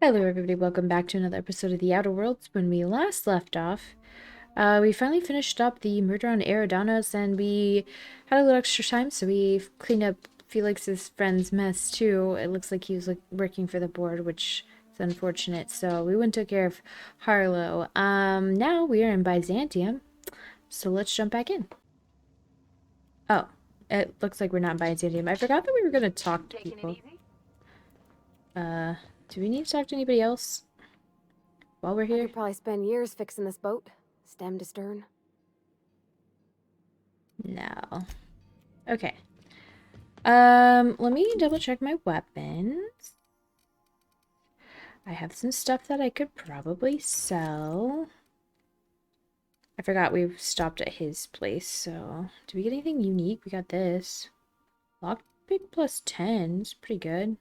Hello everybody, welcome back to another episode of The Outer Worlds. When we last left off, we finally finished up the murder on Eridanos and we had a little extra time, so we cleaned up Felix's friend's mess too. It looks like he was working for the board, which is unfortunate, so we went and took care of Harlow. Now we are in Byzantium, so let's jump back in. Oh, it looks like we're not in Byzantium. I forgot that we were going to talk to people. Do we need to talk to anybody else while we're I here? could probably spend years fixing this boat, stem to stern. No. Okay. Let me double check my weapons. I have some stuff that I could probably sell. I forgot we stopped at his place, so did we get anything unique? We got this. Lockpick plus 10 is pretty good.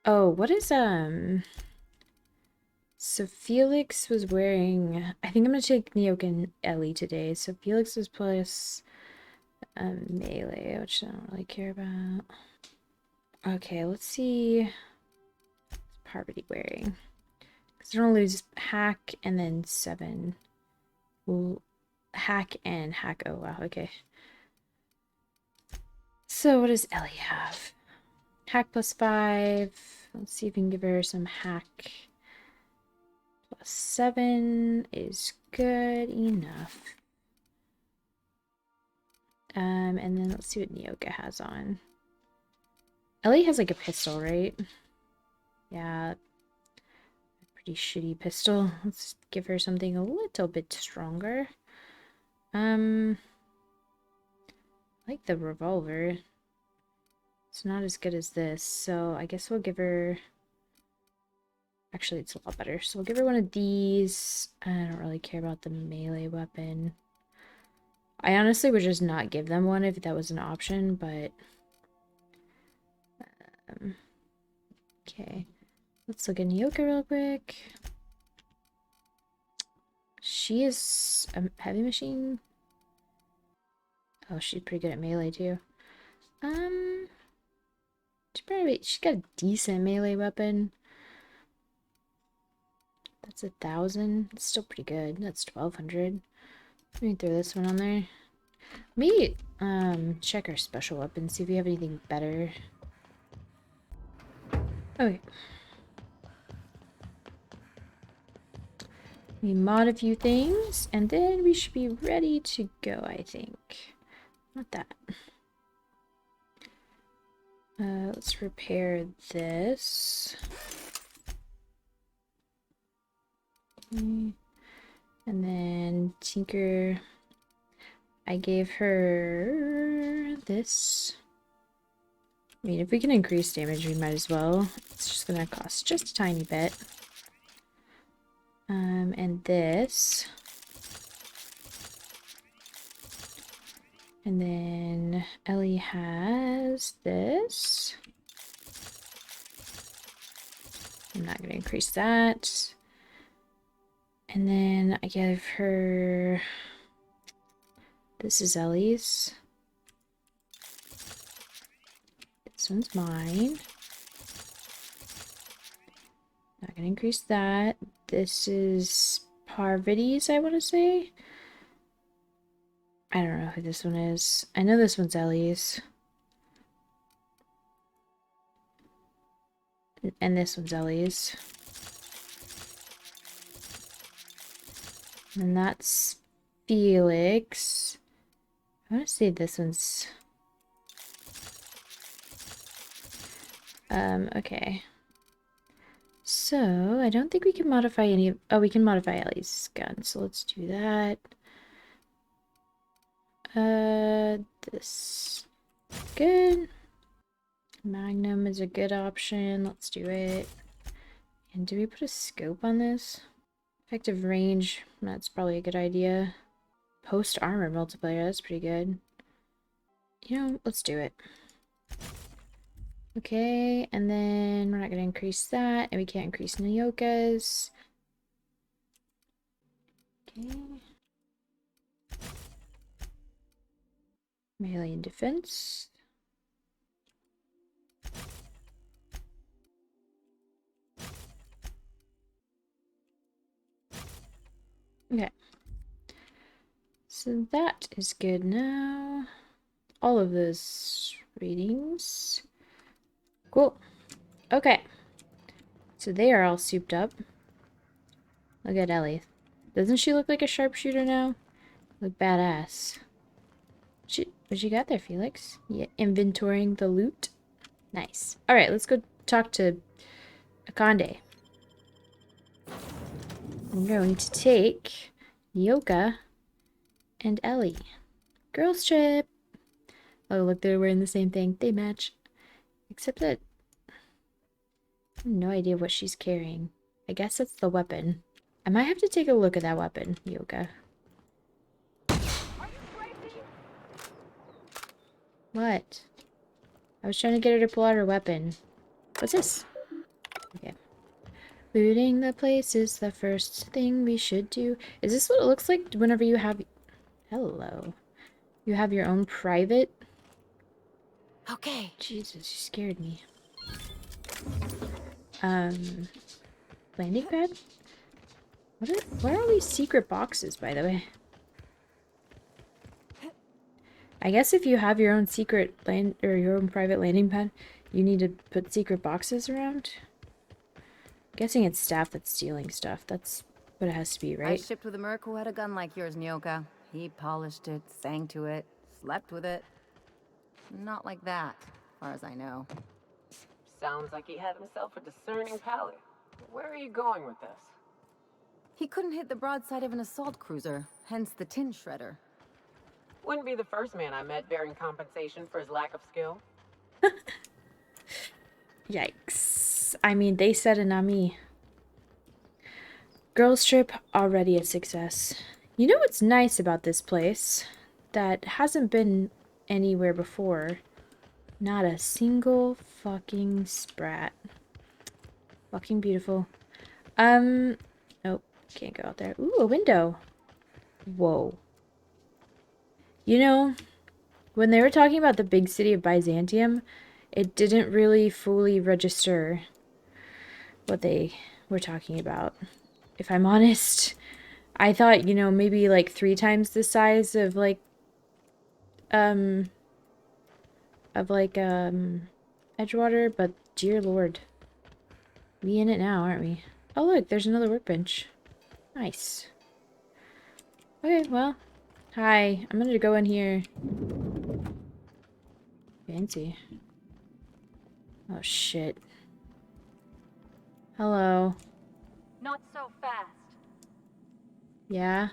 Oh, what is so Felix was wearing, I think I'm gonna take Neok and Ellie today. So Felix was plus melee, which I don't really care about. Okay, let's see. What's Parvati wearing? Because I don't lose hack and then 7. Ooh, hack and hack. Oh, wow. Okay. So what does Ellie have? Hack plus 5. Let's see if we can give her some hack. Plus 7 is good enough. And then let's see what Nyoka has on. Ellie has like a pistol, right? Yeah. Pretty shitty pistol. Let's give her something a little bit stronger. I like the revolver. It's not as good as this, so I guess we'll give her... Actually, it's a lot better. So we'll give her one of these. I don't really care about the melee weapon. I honestly would just not give them one if that was an option, but... okay. Let's look at Nyoka real quick. She is a heavy machine. Oh, she's pretty good at melee, too. She's got a decent melee weapon. That's 1,000. It's still pretty good. That's 1,200. Let me throw this one on there. Let me check our special weapons, see if we have anything better. Okay. We mod a few things, and then we should be ready to go, I think. Not that. Let's repair this. Okay. And then Tinker, I gave her this. I mean, if we can increase damage, we might as well. It's just gonna cost just a tiny bit. And this. And then Ellie has this. I'm not gonna increase that. And then I gave her... This is Ellie's. This one's mine. Not gonna increase that. This is Parvati's, I want to say. I don't know who this one is. I know this one's Ellie's. And this one's Ellie's. And that's Felix. I want to say this one's... okay. So, I don't think we can modify any... Oh, we can modify Ellie's gun, so let's do that. This... Good. Magnum is a good option. Let's do it. And do we put a scope on this? Effective range. That's probably a good idea. Post armor multiplier. That's pretty good. You know, let's do it. Okay, and then we're not going to increase that, and we can't increase Nyoka's. Okay. Melee and defense. Okay. So that is good now. All of those readings. Cool. Okay. So they are all souped up. Look at Ellie. Doesn't she look like a sharpshooter now? Look badass. What you got there, Felix? Yeah, inventorying the loot. Nice. Alright, let's go talk to Akande. I'm going to take Nyoka and Ellie. Girls trip! Oh, look, they're wearing the same thing. They match. Except that I have no idea what she's carrying. I guess that's the weapon. I might have to take a look at that weapon, Nyoka. What? I was trying to get her to pull out her weapon. What's this? Okay. Looting the place is the first thing we should do. Is this what it looks like whenever you have... Hello. You have your own private... Okay. Jesus, you scared me. Landing pad? What are all these secret boxes, by the way? I guess if you have your own secret land... or your own private landing pad, you need to put secret boxes around? I'm guessing it's staff that's stealing stuff. That's what it has to be, I right? shipped with a merc who had a gun like yours, Nyoka. He polished it, sang to it, slept with it. Not like that, as far as I know. Sounds like he had himself a discerning palate. Where are you going with this? He couldn't hit the broadside of an assault cruiser, hence the tin shredder. Wouldn't be the first man I met bearing compensation for his lack of skill. Yikes. I mean, they said it, not me. Girls trip, already a success. You know what's nice about this place? That hasn't been anywhere before. Not a single fucking sprat. Fucking beautiful. Nope, can't go out there. Ooh, a window. Whoa. You know, when they were talking about the big city of Byzantium, it didn't really fully register what they were talking about. If I'm honest, I thought, you know, maybe like 3 times the size of um, Edgewater, but dear lord. We in it now, aren't we? Oh look, there's another workbench. Nice. Okay, well, hi. I'm gonna go in here. Fancy. Oh shit. Hello. Not so fast. Yeah?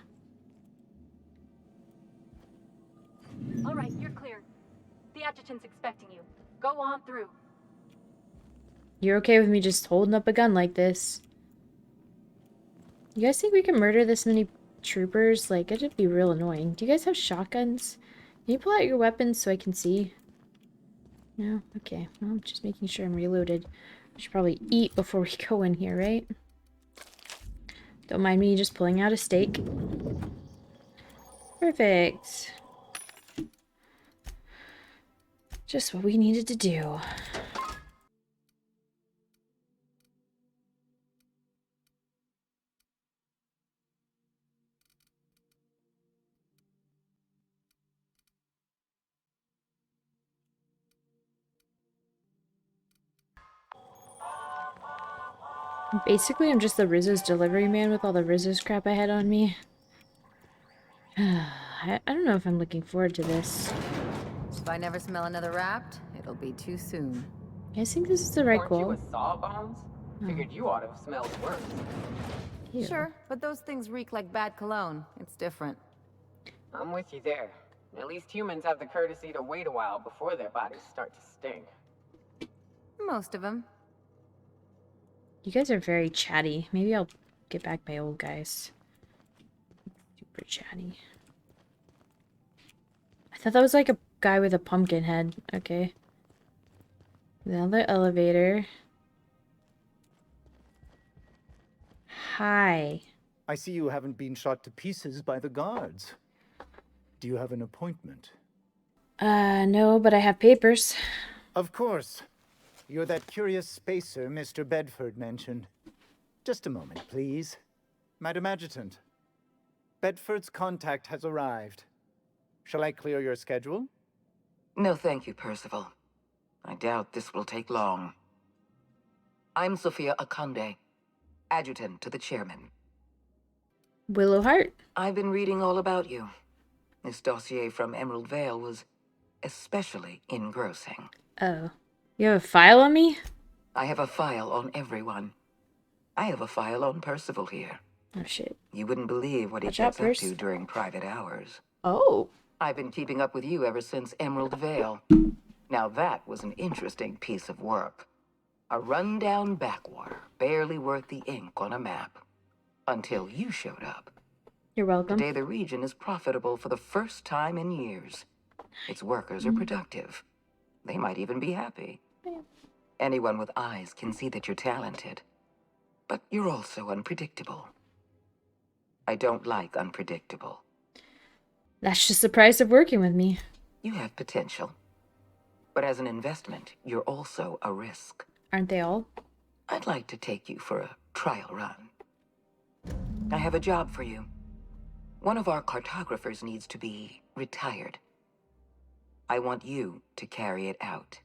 All right, you're clear. The adjutant's expecting you. Go on through. You're okay with me just holding up a gun like this? You guys think we can murder this many troopers? Like, it'd be real annoying. Do you guys have shotguns? Can you pull out your weapons so I can see? No? Okay. Well, I'm just making sure I'm reloaded. I should probably eat before we go in here, right? Don't mind me just pulling out a steak. Perfect. Just what we needed to do. Basically, I'm just the Rizzo's delivery man with all the Rizzo's crap I had on me. I don't know if I'm looking forward to this. If I never smell another Wrapped, it'll be too soon. You guys think this is the right Weren't you goal? a Sawbones? Figured you ought to have smelled worse. Ew. Sure, but those things reek like bad cologne. It's different. I'm with you there. At least humans have the courtesy to wait a while before their bodies start to stink. Most of them. You guys are very chatty. Maybe I'll get back my old guys. Super chatty. I thought that was like a guy with a pumpkin head. Okay. Another elevator. Hi. I see you haven't been shot to pieces by the guards. Do you have an appointment? No, but I have papers. Of course. You're that curious spacer Mr. Bedford mentioned. Just a moment, please. Madam Adjutant. Bedford's contact has arrived. Shall I clear your schedule? No, thank you, Percival. I doubt this will take long. I'm Sophia Akande, adjutant to the chairman. Willowheart? I've been reading all about you. This dossier from Emerald Vale was especially engrossing. Oh. You have a file on me? I have a file on everyone. I have a file on Percival here. Oh, shit. You wouldn't believe what he Watch out, gets up Perce. to during private hours. Oh. I've been keeping up with you ever since Emerald Vale. Now that was an interesting piece of work. A rundown backwater, barely worth the ink on a map. Until you showed up. You're welcome. Today the region is profitable for the first time in years. Its workers are productive. They might even be happy. Anyone with eyes can see that you're talented. But you're also unpredictable. I don't like unpredictable. That's just the price of working with me. You have potential. But as an investment, you're also a risk. Aren't they all? I'd like to take you for a trial run. I have a job for you. One of our cartographers needs to be retired. I want you to carry it out.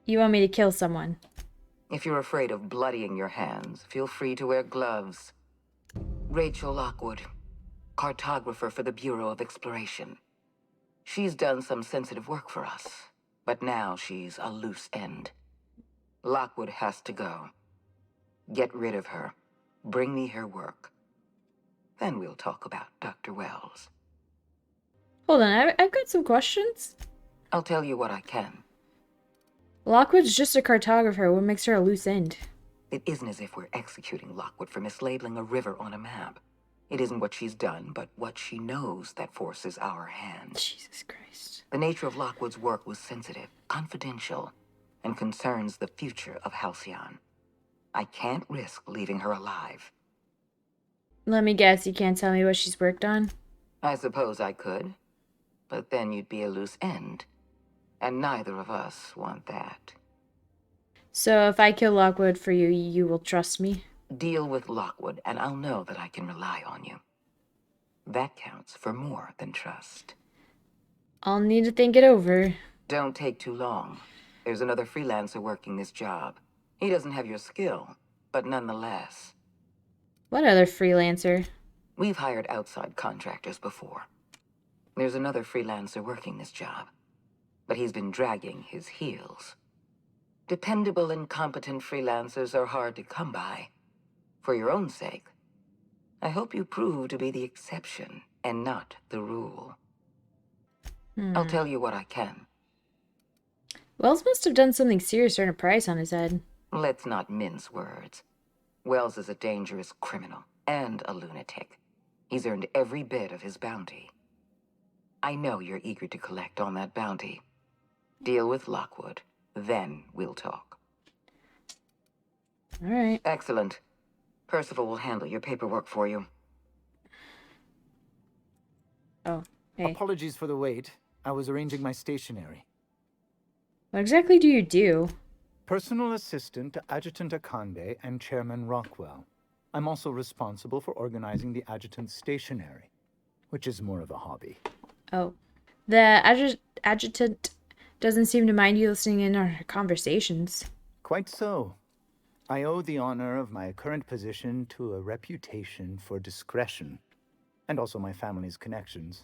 You want me to kill someone? If you're afraid of bloodying your hands, feel free to wear gloves. Rachel Lockwood, cartographer for the Bureau of Exploration. She's done some sensitive work for us, but now she's a loose end. Lockwood has to go. Get rid of her. Bring me her work. Then we'll talk about Dr. Wells. Hold on, I've got some questions. I'll tell you what I can. Lockwood's just a cartographer. What makes her a loose end? It isn't as if we're executing Lockwood for mislabeling a river on a map. It isn't what she's done, but what she knows that forces our hand. Jesus Christ. The nature of Lockwood's work was sensitive, confidential, and concerns the future of Halcyon. I can't risk leaving her alive. Let me guess, you can't tell me what she's worked on? I suppose I could, but then you'd be a loose end, and neither of us want that. So if I kill Lockwood for you, you will trust me? Deal with Lockwood, and I'll know that I can rely on you. That counts for more than trust. I'll need to think it over. Don't take too long. There's another freelancer working this job. He doesn't have your skill, but nonetheless. What other freelancer? We've hired outside contractors before. There's another freelancer working this job, but he's been dragging his heels. Dependable and competent freelancers are hard to come by. For your own sake, I hope you prove to be the exception and not the rule. I'll tell you what I can. Wells must have done something serious to earn a price on his head. Let's not mince words. Wells is a dangerous criminal and a lunatic. He's earned every bit of his bounty. I know you're eager to collect on that bounty. Deal with Lockwood, then we'll talk. All right. Excellent. Percival will handle your paperwork for you. Oh, hey. Apologies for the wait. I was arranging my stationery. What exactly do you do? Personal assistant to Adjutant Akande and Chairman Rockwell. I'm also responsible for organizing the adjutant's stationery, which is more of a hobby. Oh. The adjutant doesn't seem to mind you listening in on our conversations. Quite so. I owe the honor of my current position to a reputation for discretion, and also my family's connections.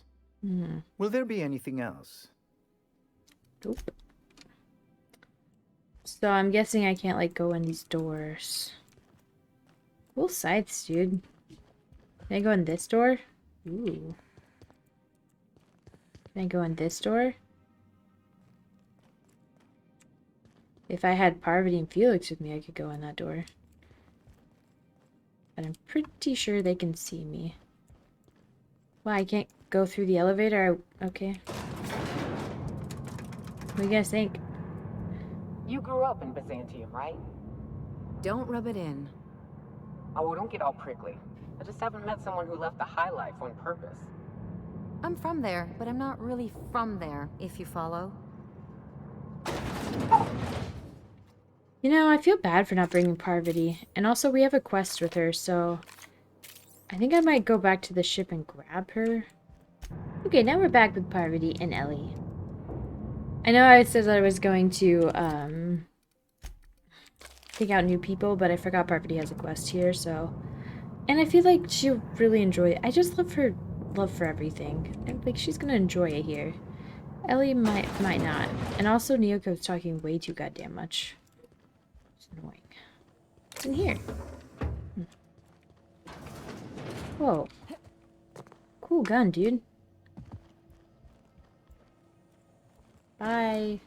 Will there be anything else? Nope. So I'm guessing I can't, like, go in these doors. Cool scythes, dude. Can I go in this door? Ooh. Can I go in this door? If I had Parvati and Felix with me, I could go in that door. But I'm pretty sure they can see me. Wow, I can't go through the elevator? Okay. What do you guys think? You grew up in Byzantium, right? Don't rub it in. Oh, don't get all prickly. I just haven't met someone who left the high life on purpose. I'm from there, but I'm not really from there, if you follow. You know, I feel bad for not bringing Parvati. And also, we have a quest with her, so... I think I might go back to the ship and grab her. Okay, now we're back with Parvati and Ellie. I know I said that I was going to, take out new people, but I forgot Parvati has a quest here, so... And I feel like she'll really enjoy it. I just love her love for everything. And, like, she's gonna enjoy it here. Ellie might not. And also, Nyoko's talking way too goddamn much. It's annoying. What's in here? Whoa. Cool gun, dude. Bye.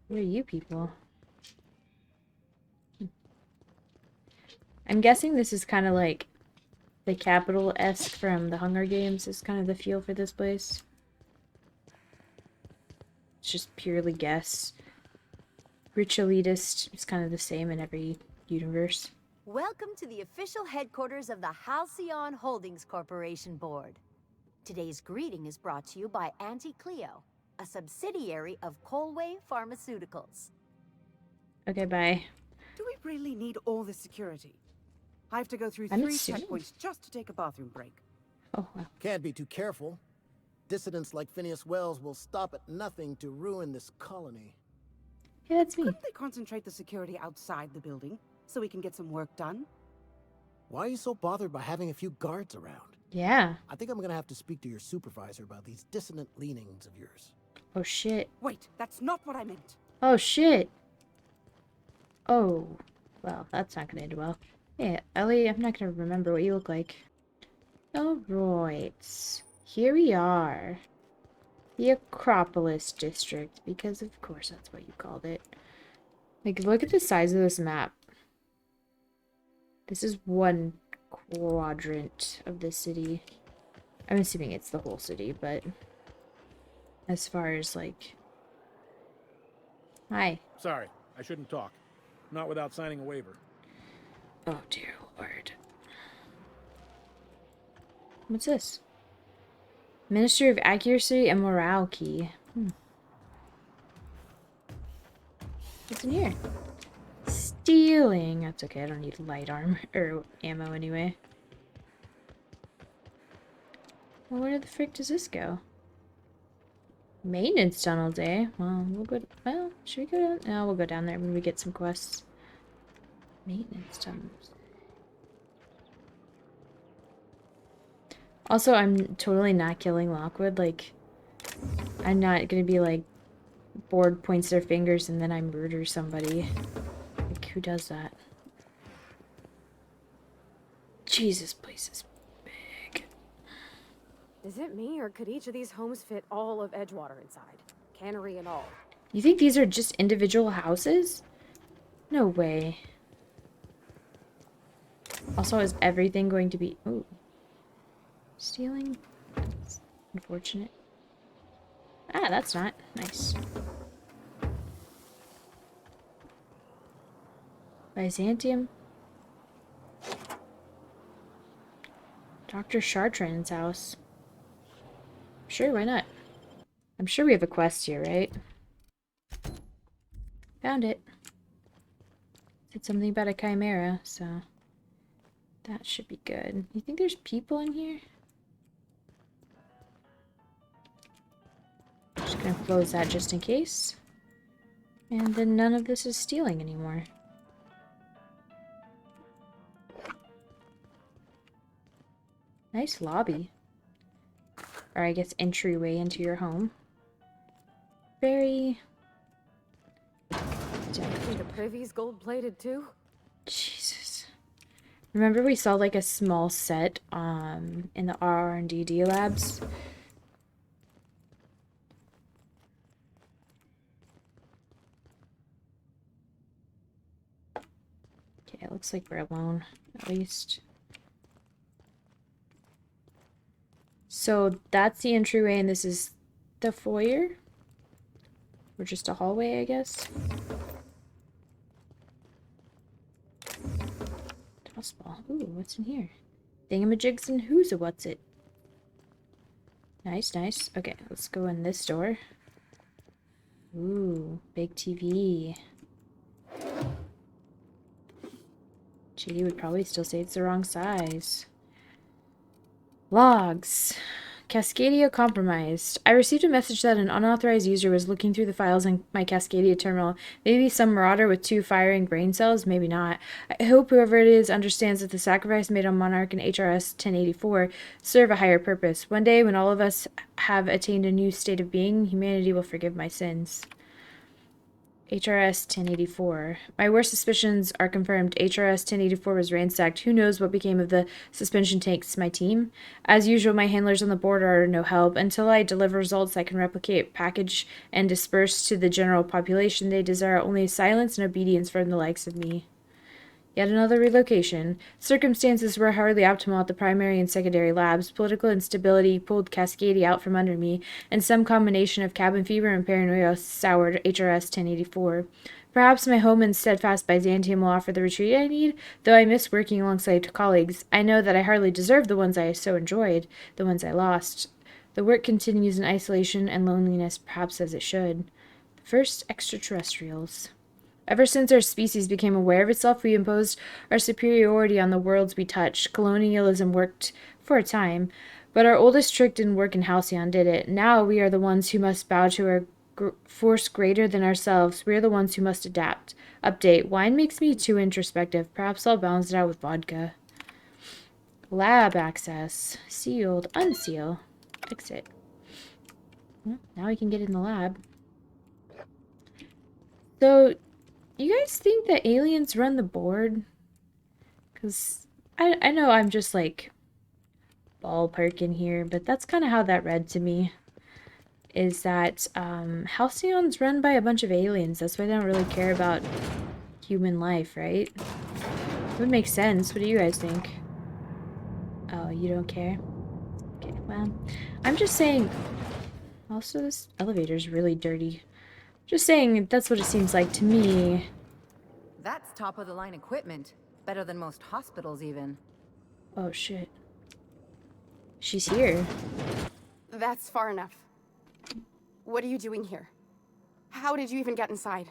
Who are you people? I'm guessing this is kind of like the Capital-esque from the Hunger Games is kind of the feel for this place. It's just purely guess. Rich elitist is kind of the same in every universe. Welcome to the official headquarters of the Halcyon Holdings Corporation Board. Today's greeting is brought to you by Auntie Cleo, a subsidiary of Colway Pharmaceuticals. Okay, bye. Do we really need all this security? I have to go through I'm 3 assuming. checkpoints just to take a bathroom break. Oh, wow. Can't be too careful. Dissidents like Phineas Wells will stop at nothing to ruin this colony. Yeah, that's me. Couldn't they concentrate the security outside the building so we can get some work done? Why are you so bothered by having a few guards around? Yeah. I think I'm gonna have to speak to your supervisor about these dissonant leanings of yours. Oh, shit. Wait, that's not what I meant. Oh, shit. Oh. Well, that's not gonna end well. Yeah, Ellie, I'm not gonna remember what you look like. Alright. Here we are. The Acropolis District, because of course that's what you called it. Like, look at the size of this map. This is one quadrant of the city. I'm assuming it's the whole city, but as far as, like... Hi. Sorry, I shouldn't talk. Not without signing a waiver. Oh, dear Lord. What's this? Minister of Accuracy and Morale key. What's in here? Stealing. That's okay, I don't need light armor or ammo anyway. Well, where the frick does this go? Maintenance tunnels, eh? Well, we'll go. Well, should we go down? No, we'll go down there when we get some quests. Maintenance tunnels. Also, I'm totally not killing Lockwood. Like, I'm not gonna be like, Board points their fingers and then I murder somebody. Like, who does that? Jesus, place is big. Is it me, or could each of these homes fit all of Edgewater inside? Cannery and all. You think these are just individual houses? No way. Also, is everything going to be... Ooh. Stealing? That's unfortunate. Ah, that's not. Nice. Byzantium. Dr. Chartrand's house. Sure, why not? I'm sure we have a quest here, right? Found it. Said something about a chimera, so that should be good. You think there's people in here? Just gonna close that just in case. And then none of this is stealing anymore. Nice lobby. Or I guess entryway into your home. Very... Think the privy's gold-plated too? Jesus. Remember we saw like a small set in the R&D labs? Okay, it looks like we're alone, at least. So that's the entryway and this is the foyer? Or just a hallway, I guess? Tossball. Ooh, what's in here? Thingamajigs and who's a what's it? Nice, nice. Okay, let's go in this door. Ooh, big TV. JD would probably still say it's the wrong size. Logs. Cascadia compromised. I received a message that an unauthorized user was looking through the files in my Cascadia terminal. Maybe some marauder with 2 firing brain cells, maybe not. I hope whoever it is understands that the sacrifice made on Monarch and HRS 1084 serve a higher purpose. One day, when all of us have attained a new state of being, humanity will forgive my sins. HRS 1084. My worst suspicions are confirmed. HRS 1084 was ransacked. Who knows what became of the suspension tanks, my team? As usual, my handlers on the board are no help. Until I deliver results I can replicate, package, and disperse to the general population, they desire only silence and obedience from the likes of me. Yet another relocation. Circumstances were hardly optimal at the primary and secondary labs. Political instability pulled Cascadia out from under me, and some combination of cabin fever and paranoia soured HRS 1084. Perhaps my home and steadfast Byzantium will offer the retreat I need, though I miss working alongside colleagues. I know that I hardly deserve the ones I so enjoyed, the ones I lost. The work continues in isolation and loneliness, perhaps as it should. First, extraterrestrials. Ever since our species became aware of itself, we imposed our superiority on the worlds we touched. Colonialism worked for a time, but our oldest trick didn't work in Halcyon, did it? Now we are the ones who must bow to a force greater than ourselves. We are the ones who must adapt. Update. Wine makes me too introspective. Perhaps I'll balance it out with vodka. Lab access. Sealed. Unseal. Exit. Well, now we can get in the lab. So, you guys think that aliens run the board? Because I know I'm just like ballparking here, but that's kind of how that read to me. Is that Halcyon's run by a bunch of aliens. That's why they don't really care about human life, right? It would make sense. What do you guys think? Oh, you don't care? Okay, well, I'm just saying. Also, this elevator's really dirty. Just saying, that's what it seems like to me. That's top-of-the-line equipment. Better than most hospitals, even. Oh, shit. She's here. That's far enough. What are you doing here? How did you even get inside?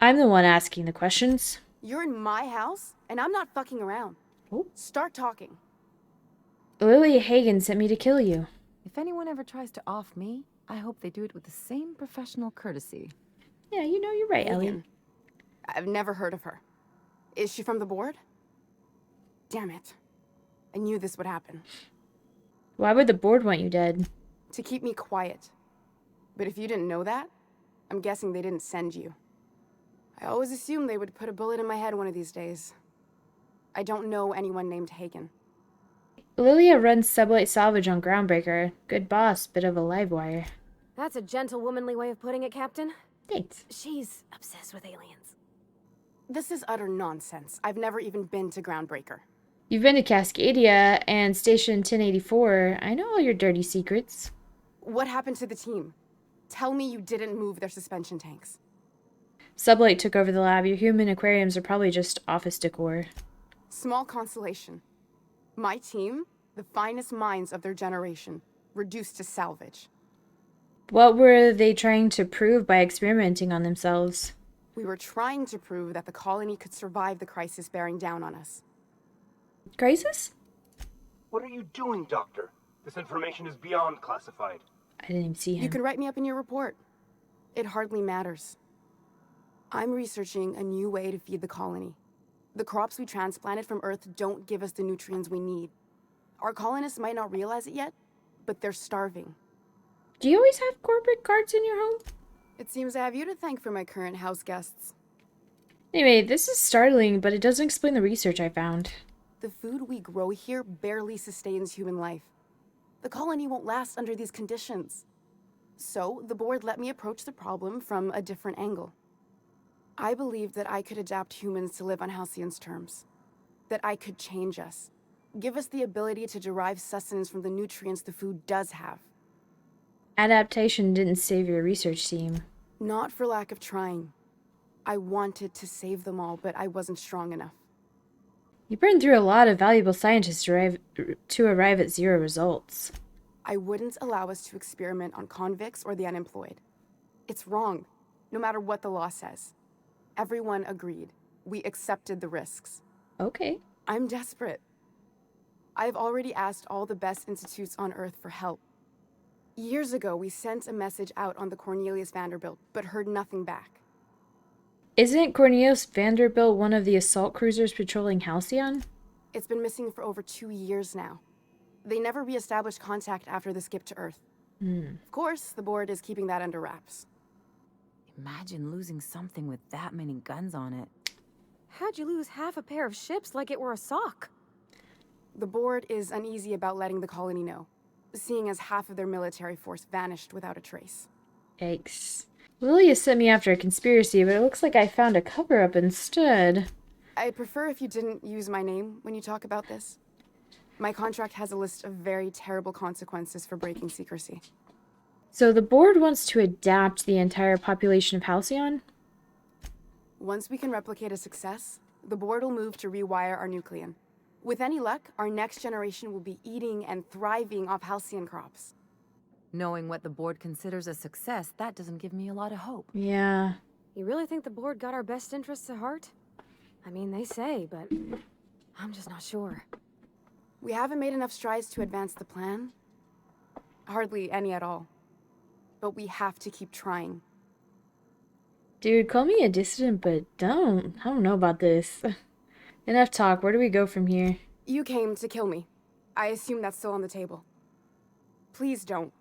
I'm the one asking the questions. You're in my house, and I'm not fucking around. Oh. Start talking. Lily Hagen sent me to kill you. If anyone ever tries to off me, I hope they do it with the same professional courtesy. Yeah, you know, you're right, Ellie. I've never heard of her. Is she from the board? Damn it. I knew this would happen. Why would the board want you dead? To keep me quiet. But if you didn't know that, I'm guessing they didn't send you. I always assumed they would put a bullet in my head one of these days. I don't know anyone named Hagen. Lilia runs Sublight Salvage on Groundbreaker. Good boss, bit of a live wire. That's a gentle, womanly way of putting it, Captain. Thanks. She's obsessed with aliens. This is utter nonsense. I've never even been to Groundbreaker. You've been to Cascadia and Station 1084. I know all your dirty secrets. What happened to the team? Tell me you didn't move their suspension tanks. Sublight took over the lab. Your human aquariums are probably just office decor. Small consolation. My team, the finest minds of their generation, reduced to salvage. What were they trying to prove by experimenting on themselves? We were trying to prove that the colony could survive the crisis bearing down on us. Crisis? What are you doing, Doctor? This information is beyond classified. I didn't even see him. You can write me up in your report. It hardly matters. I'm researching a new way to feed the colony. The crops we transplanted from Earth don't give us the nutrients we need. Our colonists might not realize it yet, but they're starving. Do you always have corporate cards in your home? It seems I have you to thank for my current house guests. Anyway, this is startling, but it doesn't explain the research I found. The food we grow here barely sustains human life. The colony won't last under these conditions. So, the board let me approach the problem from a different angle. I believed that I could adapt humans to live on Halcyon's terms. That I could change us. Give us the ability to derive sustenance from the nutrients the food does have. Adaptation didn't save your research team. Not for lack of trying. I wanted to save them all, but I wasn't strong enough. You burned through a lot of valuable scientists to arrive at 0 results. I wouldn't allow us to experiment on convicts or the unemployed. It's wrong, no matter what the law says. Everyone agreed. We accepted the risks. Okay. I'm desperate. I've already asked all the best institutes on Earth for help. Years ago, we sent a message out on the Cornelius Vanderbilt, but heard nothing back. Isn't Cornelius Vanderbilt one of the assault cruisers patrolling Halcyon? It's been missing for over 2 years now. They never re-established contact after the skip to Earth. Of course, the board is keeping that under wraps. Imagine losing something with that many guns on it. How'd you lose half a pair of ships like it were a sock? The board is uneasy about letting the colony know, seeing as half of their military force vanished without a trace. Yikes. Lilia sent me after a conspiracy, but it looks like I found a cover-up instead. I'd prefer if you didn't use my name when you talk about this. My contract has a list of very terrible consequences for breaking secrecy. So the board wants to adapt the entire population of Halcyon? Once we can replicate a success, the board will move to rewire our nucleon. With any luck, our next generation will be eating and thriving off Halcyon crops. Knowing what the board considers a success, that doesn't give me a lot of hope. Yeah. You really think the board got our best interests at heart? I mean, they say, but I'm just not sure. We haven't made enough strides to advance the plan. Hardly any at all. But we have to keep trying. Dude, call me a dissident, but I don't know about this. Enough talk. Where do we go from here? You came to kill me. I assume that's still on the table. Please don't.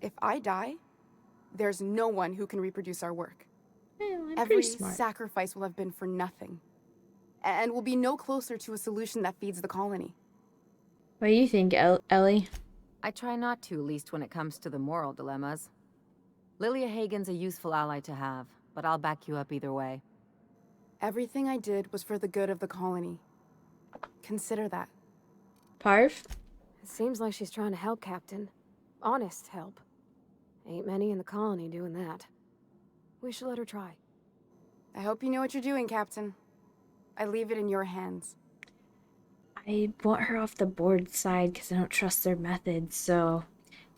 If I die, there's no one who can reproduce our work. I'm Every pretty smart. sacrifice will have been for nothing. And we'll be no closer to a solution that feeds the colony. What do you think, Ellie? I try not to, least when it comes to the moral dilemmas. Lilia Hagen's a useful ally to have, but I'll back you up either way. Everything I did was for the good of the colony. Consider that. Parv? It seems like she's trying to help, Captain. Honest help. Ain't many in the colony doing that. We should let her try. I hope you know what you're doing, Captain. I leave it in your hands. I want her off the board side because I don't trust their methods, so...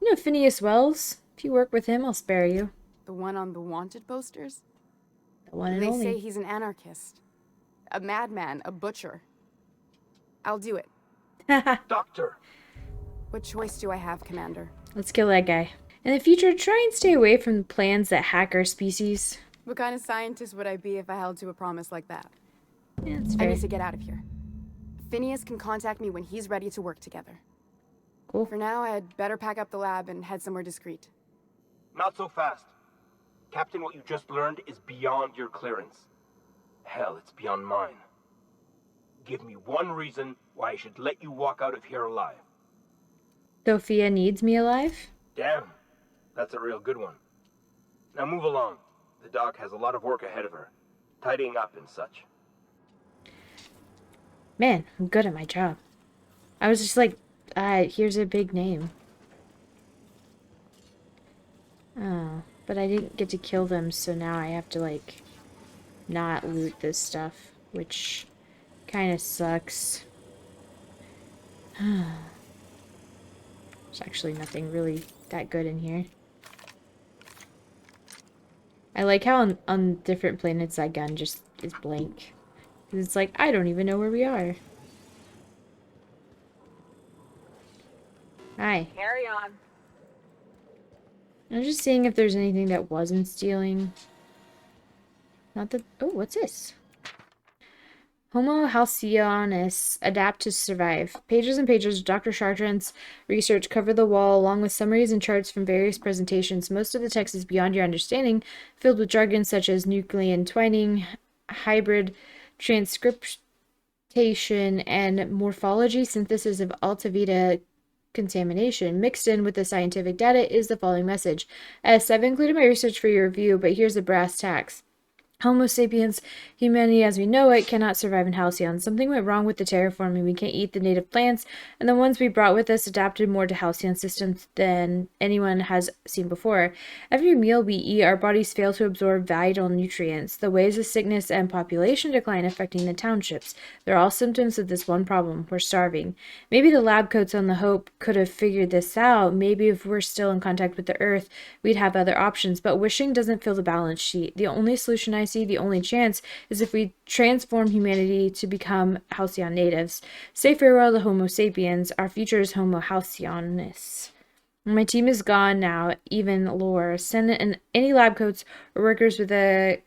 You know Phineas Wells? If you work with him, I'll spare you. The one on the wanted posters? The one and They only. say he's an anarchist. A madman, a butcher. I'll do it. Doctor! What choice do I have, Commander? Let's kill that guy. In the future, try and stay away from plans that hack our species. What kind of scientist would I be if I held to a promise like that? Yeah, that's I fair. need to get out of here. Phineas can contact me when he's ready to work together. Cool. For now, I'd better pack up the lab and head somewhere discreet. Not so fast. Captain, what you just learned is beyond your clearance. Hell, it's beyond mine. Give me one reason why I should let you walk out of here alive. Sophia needs me alive? Damn, that's a real good one. Now move along. The doc has a lot of work ahead of her. Tidying up and such. Man, I'm good at my job. I was just like, here's a big name. Oh, but I didn't get to kill them, so now I have to, like, not loot this stuff, which kind of sucks. There's actually nothing really that good in here. I like how on different planets that gun just is blank. It's like, I don't even know where we are. Hi. Carry on. I'm just seeing if there's anything that wasn't stealing. Not that... Oh, what's this? Homo halcyonis, adapt to survive. Pages and pages of Dr. Chartrand's research cover the wall, along with summaries and charts from various presentations. Most of the text is beyond your understanding, filled with jargon such as nucleon twining, hybrid transcriptation, and morphology synthesis of Alta Vita contamination. Mixed in with the scientific data is the following message. I've included my research for your review, but here's the brass tacks. Homo sapiens, humanity as we know it, cannot survive in Halcyon. Something went wrong with the terraforming. We can't eat the native plants, and the ones we brought with us adapted more to Halcyon systems than anyone has seen before. Every meal we eat, our bodies fail to absorb vital nutrients. The waves of sickness and population decline affecting the townships. They're all symptoms of this one problem. We're starving. Maybe the lab coats on the Hope could have figured this out. Maybe if we're still in contact with the Earth, we'd have other options, but wishing doesn't fill the balance sheet. The only solution I see the only chance is if we transform humanity to become Halcyon natives. Say farewell to Homo sapiens. Our future is Homo Halcyonis. My team is gone now, even lore. Send in any lab coats or workers with a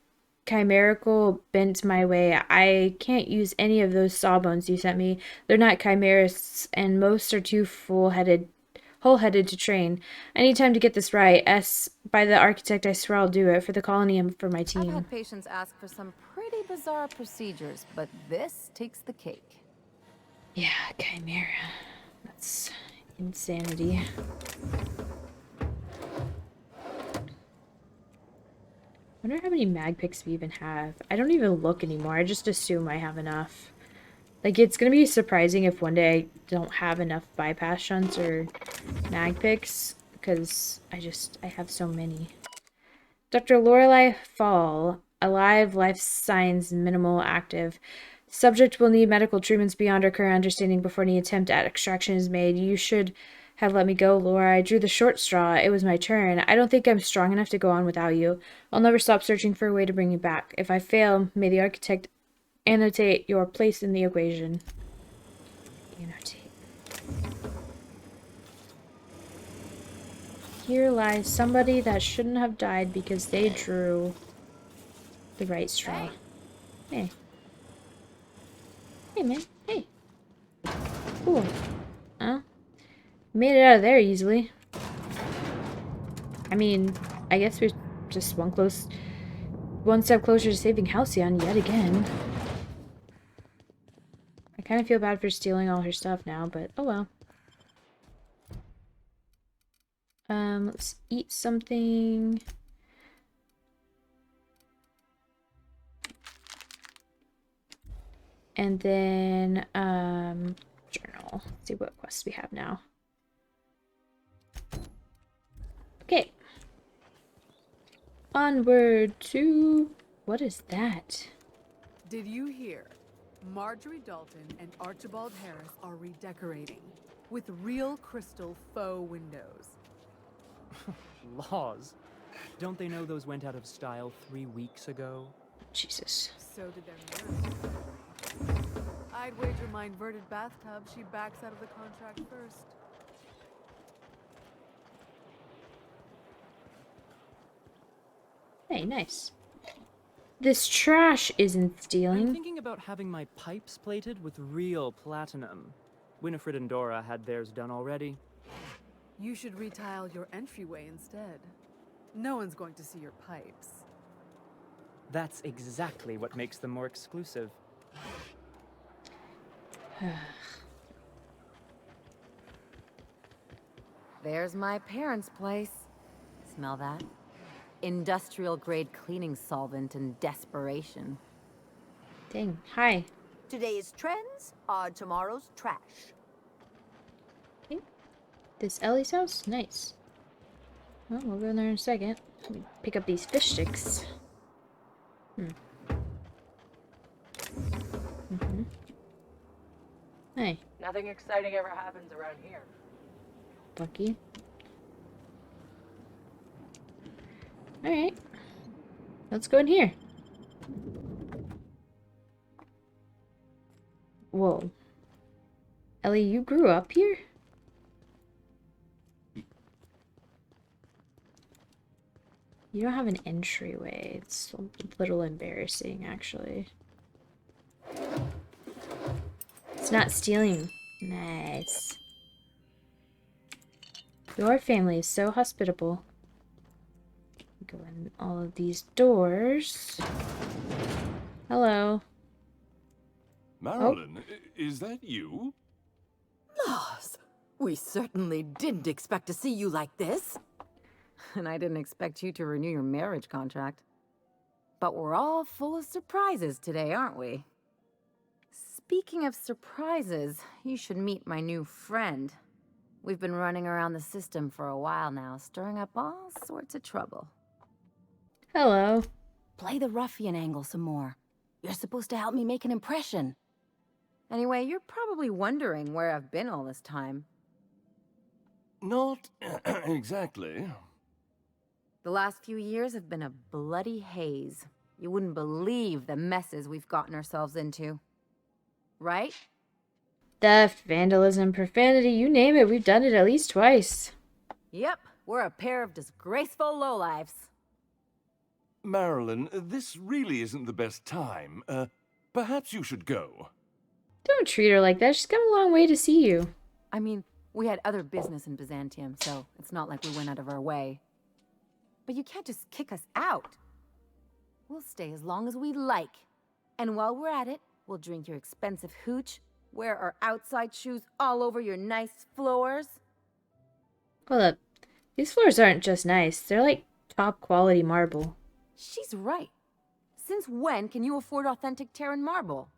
chimerical bent my way. I can't use any of those sawbones you sent me. They're not chimerists, and most are too whole-headed to train. I need time to get this right. By the architect, I swear I'll do it for the colony and for my team. I've had patients ask for some pretty bizarre procedures, but this takes the cake. Yeah, chimera. That's insanity. I wonder how many mag picks we even have. I don't even look anymore. I just assume I have enough. Like, it's gonna be surprising if one day I don't have enough bypass shunts or mag picks, because I have so many. Dr. Lorelei Fall, alive, life signs minimal, active. Subject will need medical treatments beyond our current understanding before any attempt at extraction is made. You should have let me go, Laura. I drew the short straw. It was my turn. I don't think I'm strong enough to go on without you. I'll never stop searching for a way to bring you back. If I fail, may the architect annotate your place in the equation. Annotate. Here lies somebody that shouldn't have died because they drew the right straw. Hey. Hey, man. Hey. Cool. Huh? Made it out of there easily. I mean, I guess we're just one step closer to saving Halcyon yet again. I kind of feel bad for stealing all her stuff now, but oh well. Let's eat something. And then, journal. Let's see what quests we have now. Okay. Onward to... What is that? Did you hear? Marjorie Dalton and Archibald Harris are redecorating with real crystal faux windows. Laws. Don't they know those went out of style 3 weeks ago? Jesus. So did their nurse. I'd wager my inverted bathtub she backs out of the contract first. Hey, nice. This trash isn't stealing. I'm thinking about having my pipes plated with real platinum. Winifred and Dora had theirs done already. You should retile your entryway instead. No one's going to see your pipes. That's exactly what makes them more exclusive. There's my parents' place. Smell that? Industrial-grade cleaning solvent and desperation. Dang. Hi. Today's trends are tomorrow's trash. Okay. This Ellie's house? Nice. Well, we'll go in there in a second. Let me pick up these fish sticks. Hey. Nothing exciting ever happens around here. Lucky. Alright. Let's go in here. Whoa. Ellie, you grew up here? You don't have an entryway. It's a little embarrassing, actually. It's not stealing. Nice. Your family is so hospitable. Go in all of these doors. Hello. Marilyn, is that you? Laws, we certainly didn't expect to see you like this. And I didn't expect you to renew your marriage contract. But we're all full of surprises today, aren't we? Speaking of surprises, you should meet my new friend. We've been running around the system for a while now, stirring up all sorts of trouble. Hello. Play the ruffian angle some more. You're supposed to help me make an impression. Anyway, you're probably wondering where I've been all this time. Not exactly. The last few years have been a bloody haze. You wouldn't believe the messes we've gotten ourselves into. Right? Theft, vandalism, profanity, you name it, we've done it at least twice. Yep, we're a pair of disgraceful lowlifes. Marilyn, this really isn't the best time. Perhaps you should go. Don't treat her like that. She's come a long way to see you. I mean, we had other business in Byzantium, so it's not like we went out of our way. But you can't just kick us out. We'll stay as long as we like. And while we're at it, we'll drink your expensive hooch, wear our outside shoes all over your nice floors. Hold up. These floors aren't just nice. They're like top quality marble. She's right. Since when can you afford authentic Terran marble?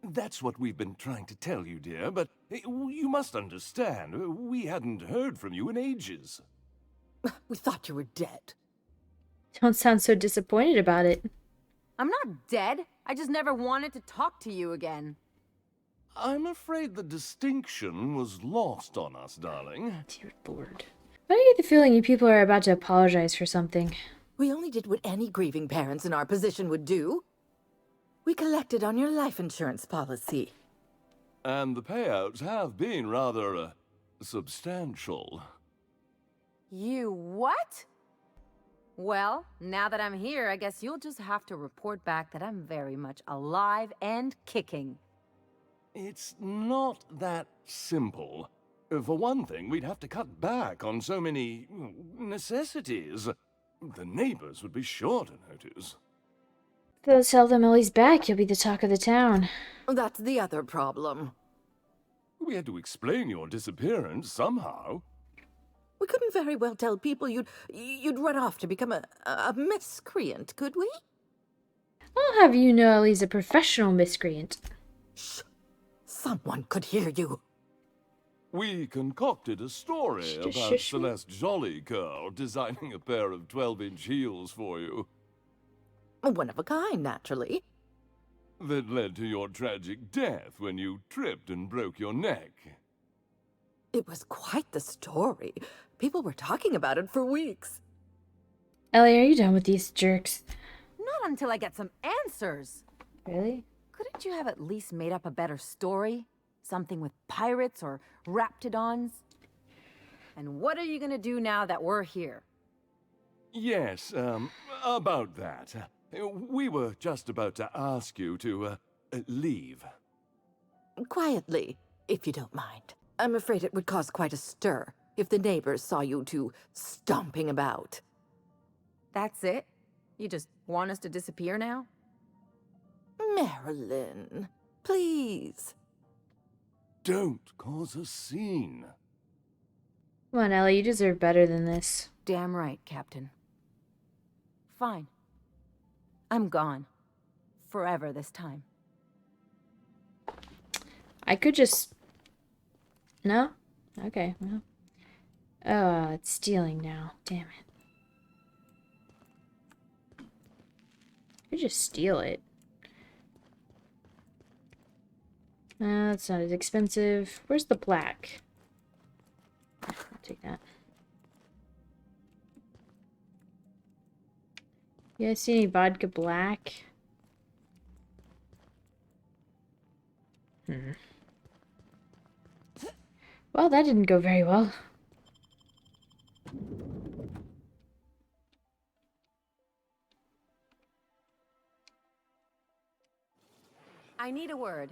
That's what we've been trying to tell you, dear, but you must understand, we hadn't heard from you in ages. We thought you were dead. Don't sound so disappointed about it. I'm not dead. I just never wanted to talk to you again. I'm afraid the distinction was lost on us, darling. Dear Lord. Why do I get the feeling you people are about to apologize for something? We only did what any grieving parents in our position would do. We collected on your life insurance policy. And the payouts have been rather, substantial. You what? Well, now that I'm here, I guess you'll just have to report back that I'm very much alive and kicking. It's not that simple. For one thing, we'd have to cut back on so many necessities. The neighbors would be sure to notice. They'll tell them Ellie's back. You'll be the talk of the town. That's the other problem. We had to explain your disappearance somehow. We couldn't very well tell people you'd run off to become a miscreant, could we? I'll have you know Ellie's a professional miscreant. Shh. Someone could hear you. We concocted a story about Celeste Jollycurl designing a pair of 12-inch heels for you. One of a kind, naturally. That led to your tragic death when you tripped and broke your neck. It was quite the story. People were talking about it for weeks. Ellie, are you done with these jerks? Not until I get some answers. Really? Couldn't you have at least made up a better story? Something with pirates or raptidons? And what are you gonna do now that we're here? Yes, about that. We were just about to ask you to, leave. Quietly, if you don't mind. I'm afraid it would cause quite a stir if the neighbors saw you two stomping about. That's it? You just want us to disappear now? Marilyn, please. Don't cause a scene. Come on, Ellie, you deserve better than this. Damn right, Captain. Fine. I'm gone. Forever this time. I could just... No? Okay, well. Oh, it's stealing now. Damn it. I could just steal it. That's not as expensive. Where's the black? I'll take that. You guys see any vodka black? Well, that didn't go very well. I need a word.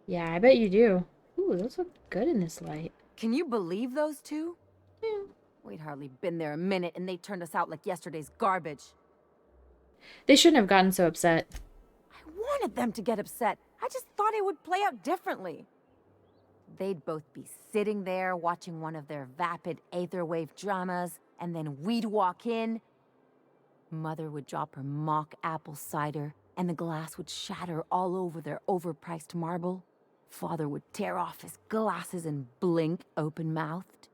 Yeah, I bet you do. Ooh, those look good in this light. Can you believe those two? Yeah. We'd hardly been there a minute and they turned us out like yesterday's garbage. They shouldn't have gotten so upset. I wanted them to get upset. I just thought it would play out differently. They'd both be sitting there watching one of their vapid aetherwave dramas, and then we'd walk in. Mother would drop her mock apple cider, and the glass would shatter all over their overpriced marble. Father would tear off his glasses and blink open-mouthed.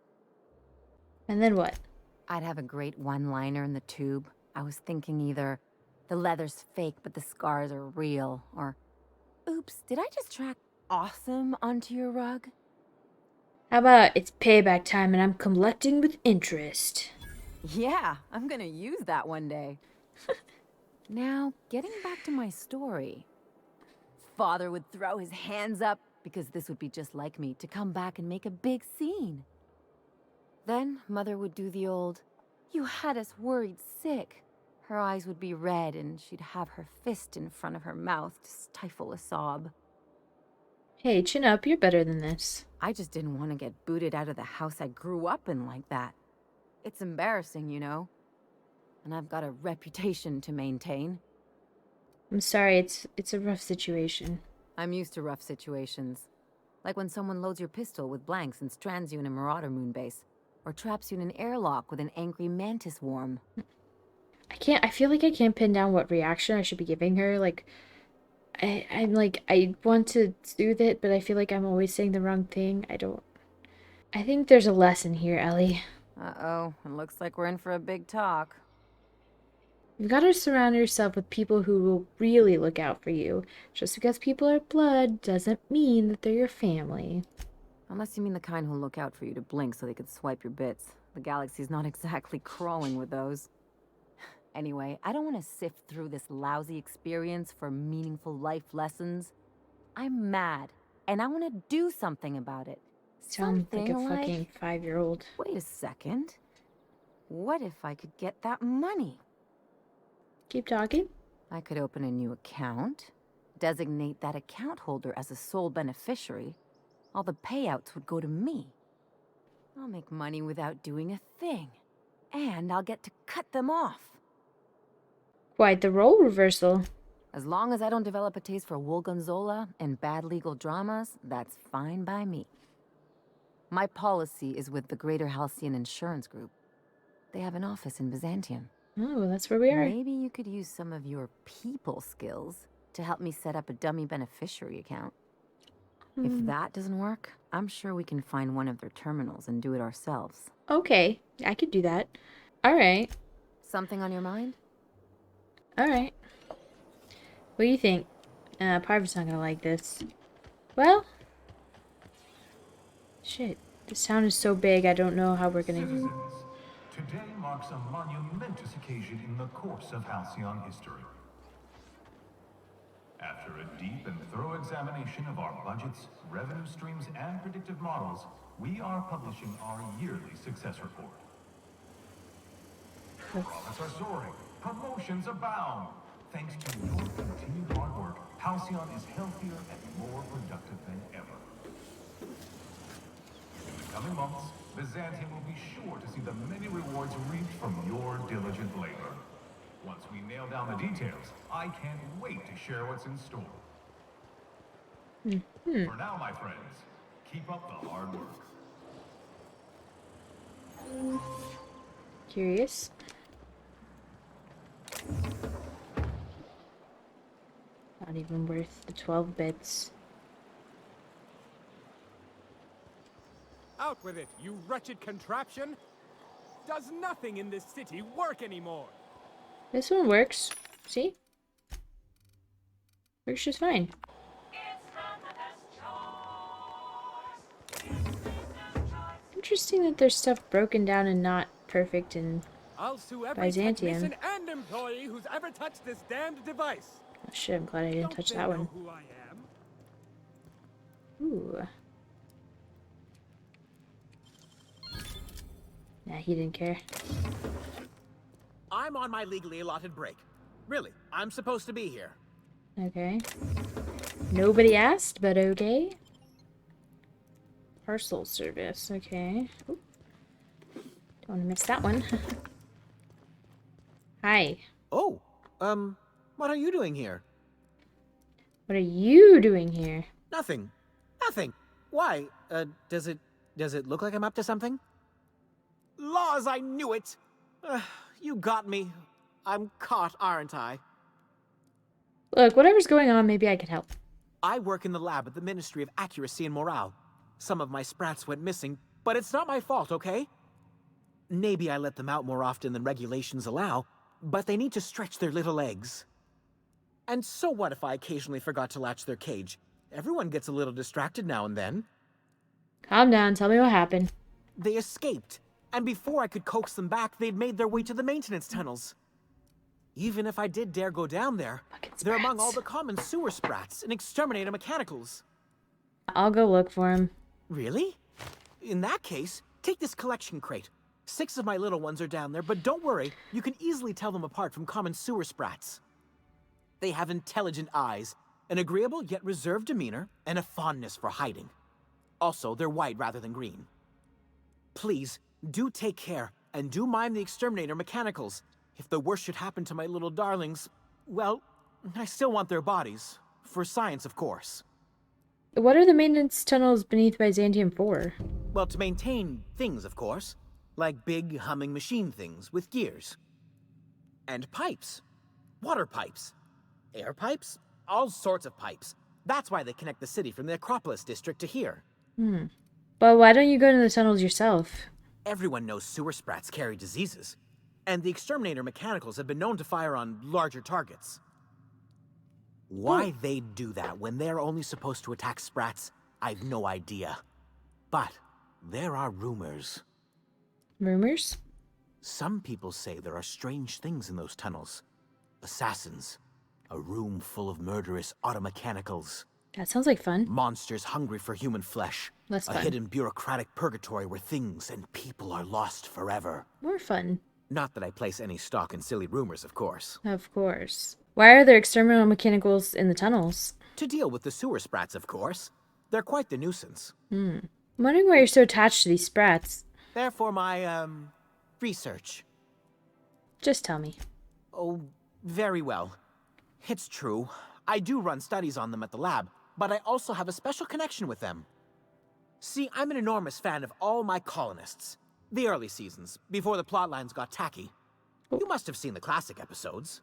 And then what? I'd have a great one-liner in the tube. I was thinking either, the leather's fake but the scars are real, or, oops, did I just track awesome onto your rug? How about it's payback time and I'm collecting with interest? Yeah, I'm gonna use that one day. Now, getting back to my story. Father would throw his hands up because this would be just like me to come back and make a big scene. Then Mother would do the old, "You had us worried sick." Her eyes would be red and she'd have her fist in front of her mouth to stifle a sob. Hey, chin up, you're better than this. I just didn't want to get booted out of the house I grew up in like that. It's embarrassing, you know. And I've got a reputation to maintain. I'm sorry, it's a rough situation. I'm used to rough situations. Like when someone loads your pistol with blanks and strands you in a Marauder moon base. Or traps you in an airlock with an angry mantis worm. I feel like I can't pin down what reaction I should be giving her. Like, I'm like, I want to soothe it, but I feel like I'm always saying the wrong thing. I think there's a lesson here, Ellie. Uh-oh, it looks like we're in for a big talk. You've got to surround yourself with people who will really look out for you. Just because people are blood doesn't mean that they're your family. Unless you mean the kind who'll look out for you to blink so they could swipe your bits. The galaxy's not exactly crawling with those. Anyway, I don't want to sift through this lousy experience for meaningful life lessons. I'm mad, and I want to do something about it. Sound like a fucking 5-year-old. Wait a second. What if I could get that money? Keep talking. I could open a new account, designate that account holder as a sole beneficiary. All the payouts would go to me. I'll make money without doing a thing. And I'll get to cut them off. Quite the role reversal. As long as I don't develop a taste for wool gonzola and bad legal dramas, that's fine by me. My policy is with the Greater Halcyon Insurance Group. They have an office in Byzantium. Oh, that's where we are. Maybe you could use some of your people skills to help me set up a dummy beneficiary account. If that doesn't work, I'm sure we can find one of their terminals and do it ourselves. Okay, I could do that. Alright. Something on your mind? Alright. What do you think? Parv's not gonna like this. Well... Shit. This town is so big, I don't know how we're gonna... Citizens, today marks a monumentous occasion in the course of Halcyon history. After a deep and thorough examination of our budgets, revenue streams, and predictive models, we are publishing our yearly success report. Profits are soaring, promotions abound. Thanks to your continued hard work, Halcyon is healthier and more productive than ever. In the coming months, Byzantium will be sure to see the many rewards reaped from your diligent labor. Once we nail down the details, I can't wait to share what's in store. For now, my friends, keep up the hard work. Curious. Not even worth the 12 bits. Out with it, you wretched contraption! Does nothing in this city work anymore? This one works. See? Works just fine. Interesting that there's stuff broken down and not perfect in I'll sue every Byzantium. technician and employee who's ever touched this damned device. Oh shit, I'm glad I didn't touch that one. Who I am? Ooh. Nah, he didn't care. I'm on my legally allotted break. Really, I'm supposed to be here. Okay. Nobody asked, but okay. Parcel service, okay. Oop. Don't want to miss that one. Hi. Oh, what are you doing here? What are you doing here? Nothing. Nothing. Why? Does it look like I'm up to something? Laws, I knew it! You got me. I'm caught, aren't I? Look, whatever's going on, maybe I could help. I work in the lab at the Ministry of Accuracy and Morale. Some of my sprats went missing, but it's not my fault, okay? Maybe I let them out more often than regulations allow, but they need to stretch their little legs. And so what if I occasionally forgot to latch their cage? Everyone gets a little distracted now and then. Calm down, tell me what happened. They escaped, and before I could coax them back, they'd made their way to the maintenance tunnels. Even if I did dare go down there, they're among all the common sewer sprats and exterminator mechanicals. I'll go look for him. Really? In that case, take this collection crate. 6 of my little ones are down there, but don't worry, you can easily tell them apart from common sewer sprats. They have intelligent eyes, an agreeable yet reserved demeanor, and a fondness for hiding. Also, they're white rather than green. Please, do take care, and do mind the exterminator mechanicals. If the worst should happen to my little darlings, well, I still want their bodies. For science, of course. What are the maintenance tunnels beneath Byzantium for? Well, to maintain things, of course. Like big, humming machine things with gears. And pipes. Water pipes. Air pipes. All sorts of pipes. That's why they connect the city from the Acropolis district to here. But why don't you go to the tunnels yourself? Everyone knows sewer sprats carry diseases. And the exterminator mechanicals have been known to fire on larger targets. Why they'd do that when they're only supposed to attack sprats, I've no idea. But there are rumors. Rumors? Some people say there are strange things in those tunnels. Assassins. A room full of murderous automechanicals. That sounds like fun. Monsters hungry for human flesh. Less fun. A hidden bureaucratic purgatory where things and people are lost forever. More fun. Not that I place any stock in silly rumors, of course. Of course. Why are there exterminator mechanicals in the tunnels? To deal with the sewer sprats, of course. They're quite the nuisance. I'm wondering why you're so attached to these sprats. They're for my, research. Just tell me. Oh, very well. It's true. I do run studies on them at the lab, but I also have a special connection with them. See, I'm an enormous fan of all my colonists. The early seasons, before the plotlines got tacky. You must have seen the classic episodes.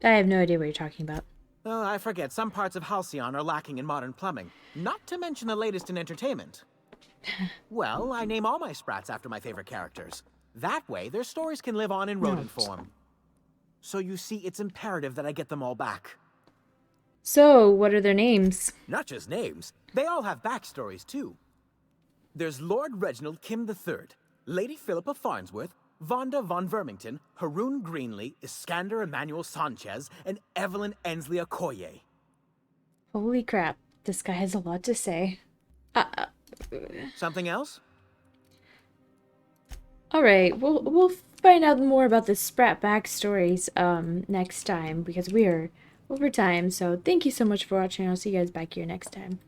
I have no idea what you're talking about. Oh, I forget, some parts of Halcyon are lacking in modern plumbing. Not to mention the latest in entertainment. Well, I name all my sprats after my favorite characters. That way, their stories can live on in rodent form. So you see, it's imperative that I get them all back. So, what are their names? Not just names. They all have backstories, too. There's Lord Reginald Kim III, Lady Philippa Farnsworth, Vonda von Vermington, Haroon Greenlee, Iskander Emmanuel Sanchez, and Evelyn Ensley Okoye. Holy crap, this guy has a lot to say. Something else? Alright, we'll find out more about the Sprat backstories next time, because we are over time. So thank you so much for watching. I'll see you guys back here next time.